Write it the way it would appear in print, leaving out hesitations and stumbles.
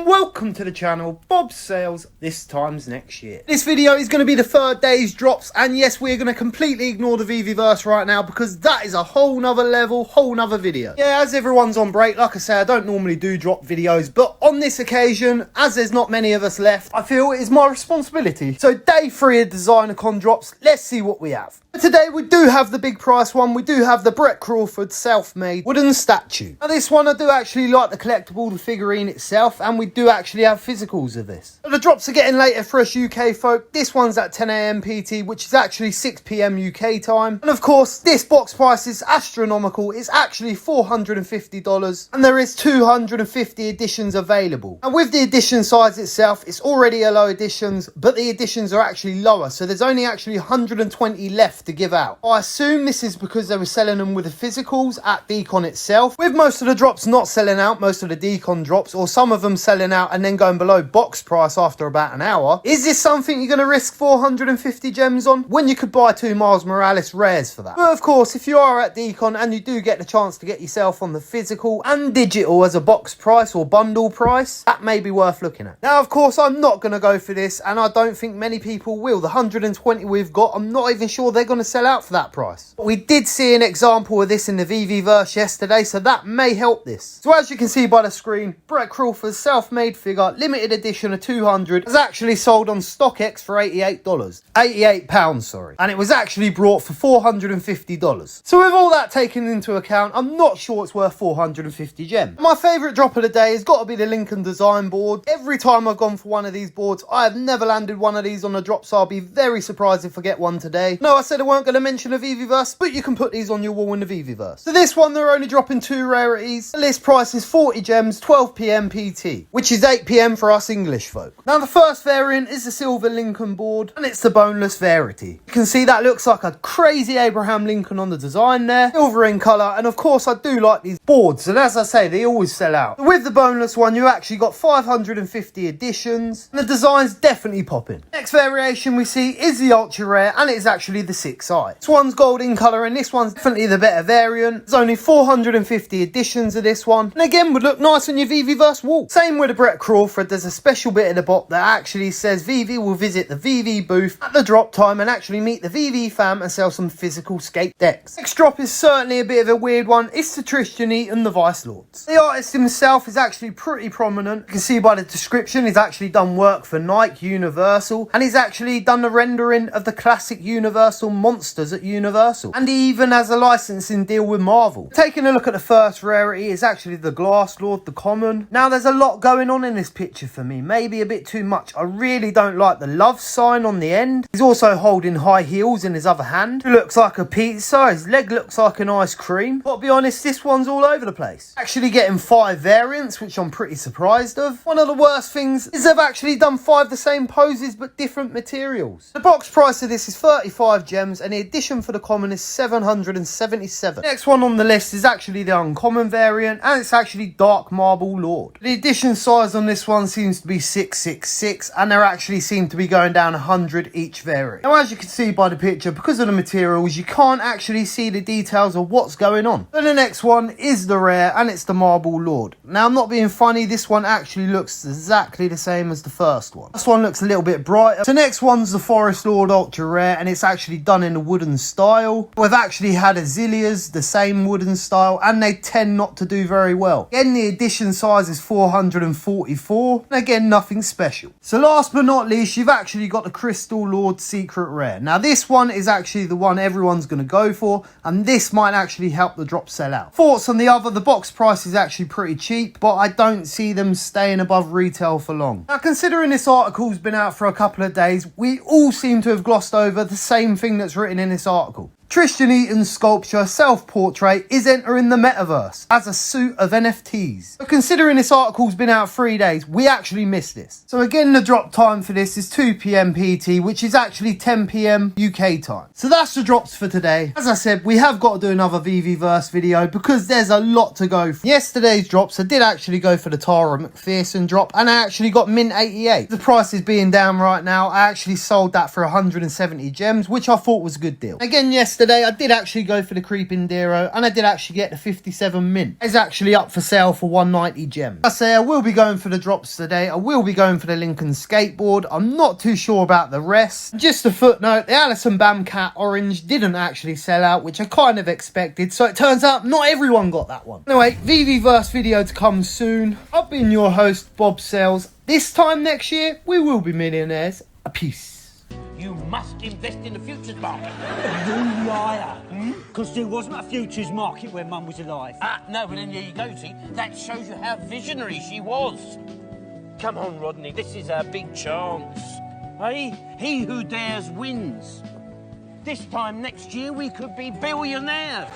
and welcome to the channel, Bob's Sales, this time's next year. This video is going to be the third day's drops, and yes, we're going to completely ignore the VeVeverse right now because that is a whole nother level, whole nother video. Yeah, as everyone's on break, like I say, I don't normally do drop videos, but on this occasion, as there's not many of us left, I feel it is my responsibility. So day 3 of Designer-Con drops, let's see what we have. Today we do have the big price one. We do have the Brett Crawford self-made wooden statue. Now this one I do actually like the collectible, the figurine itself, and we do actually have physicals of this. But the drops are getting later for us UK folk. This one's at 10 AM PT, which is actually 6 PM UK time. And of course this box price is astronomical. It's actually $450 and there is 250 editions available. And with the edition size itself, it's already a low editions, but the editions are actually lower, so there's only actually 120 left to give out. I assume this is because they were selling them with the physicals at Decon itself, with most of the drops not selling out, most of the Decon drops, or some of them selling out and then going below box price after about an hour. Is this something you're going to risk 450 gems on when you could buy 2 Miles Morales rares for that? But of course, if you are at Decon and you do get the chance to get yourself on the physical and digital as a box price or bundle price, that may be worth looking at. Now of course I'm not going to go for this, and I don't think many people will. The 120 we've got, I'm not even sure they're going to sell out for that price. But we did see an example of this in the VeVeverse yesterday, so that may help this. So as you can see by the screen, Brett Crawford's self-made figure, limited edition of 200, was actually sold on StockX for £88. £88, sorry. And it was actually brought for $450. So with all that taken into account, I'm not sure it's worth 450 gems. My favourite drop of the day has got to be the Lincoln design board. Every time I've gone for one of these boards, I have never landed one of these on a drop, so I'll be very surprised if I get one today. No, I said I weren't going to mention a VeVeverse, but you can put these on your wall in the VeVeverse. So this one, they're only dropping 2 rarities. The list price is 40 gems, 12 PM PT, which is 8 PM for us English folk. Now the first variant is the silver Lincoln board, and it's the boneless variety. You can see that looks like a crazy Abraham Lincoln on the design there, silver in colour, and of course I do like these boards, and as I say, they always sell out. With the boneless one, you actually got 550 editions, and the design's definitely popping. Next variation we see is the ultra rare, and it is actually the 6i. This one's gold in colour, and this one's definitely the better variant. There's only 450 editions of this one, and again would look nice on your VeVeverse wall. Same with the Brett Crawford. There's a special bit at the bottom that actually says VeVe will visit the VeVe booth at the drop time and actually meet the VeVe fam and sell some physical skate decks. Next drop is certainly a bit of a weird one. It's the Tristan Eaton, the Vice Lords. The artist himself is actually pretty prominent. You can see by the description he's actually done work for Nike, Universal, and he's actually done the rendering of the classic Universal monsters at Universal, and he even has a licensing deal with Marvel. Taking a look at the first rarity is actually the Glass Lord, the common. Now there's a lot going on in this picture for me, maybe a bit too much. I really don't like the love sign on the end. He's also holding high heels in his other hand. He looks like a pizza, his leg looks like an ice cream. But to be honest, this one's all over the place. Actually getting 5 variants, which I'm pretty surprised of. One of the worst things is they've actually done 5 the same poses but different materials. The box price of this is 35 gems, and the edition for the common is 777. Next one on the list is actually the uncommon variant, and it's actually Dark Marble Lord. The edition size on this one seems to be 666, and there actually seem to be going down 100 each variant. Now as you can see by the picture, because of the materials, you can't actually see the details of what's going on. Then the next one is the rare, and it's the Marble Lord. Now I'm not being funny, this one actually looks exactly the same as the first one. This one looks a little bit brighter. So next one's the Forest Lord Ultra Rare, and it's actually done in a wooden style. We've actually had Azaleas, the same wooden style, and they tend not to do very well. Again, the edition size is 444, and again, nothing special. So last but not least, you've actually got the Crystal Lord Secret Rare. Now this one is actually the one everyone's going to go for, and this might actually help the drop sell out. Thoughts on the other? The box price is actually pretty cheap, but I don't see them staying above retail for long. Now considering this article's been out for a couple of days, we all seem to have glossed over the same thing that's written in this article. Tristan Eaton's sculpture self-portrait is entering the metaverse as a suit of NFTs. But considering this article's been out 3 days, we actually missed this. So again, the drop time for this is 2 PM PT, which is actually 10 PM UK time. So that's the drops for today. As I said, we have got to do another VeVeverse video because there's a lot to go for. Yesterday's drops, I did actually go for the Tara McPherson drop, and I actually got mint 88. The price is being down right now. I actually sold that for 170 gems, which I thought was a good deal. Again, yes, yesterday, I did actually go for the creeping Dero, and I did actually get the 57 mint. It's actually up for sale for 190 gems. I say I will be going for the drops today. I will be going for the Lincoln skateboard. I'm not too sure about the rest. Just a footnote, the Allison Bamcat Orange didn't actually sell out, which I kind of expected. So it turns out not everyone got that one. Anyway, VeVeverse video to come soon. I've been your host, bobsales. This time next year, we will be millionaires. A peace. You must invest in the futures market. You liar. Because there wasn't a futures market when Mum was alive. No, but then there you go, see? That shows you how visionary she was. Come on, Rodney, this is our big chance. Hey, he who dares wins. This time next year, we could be billionaires.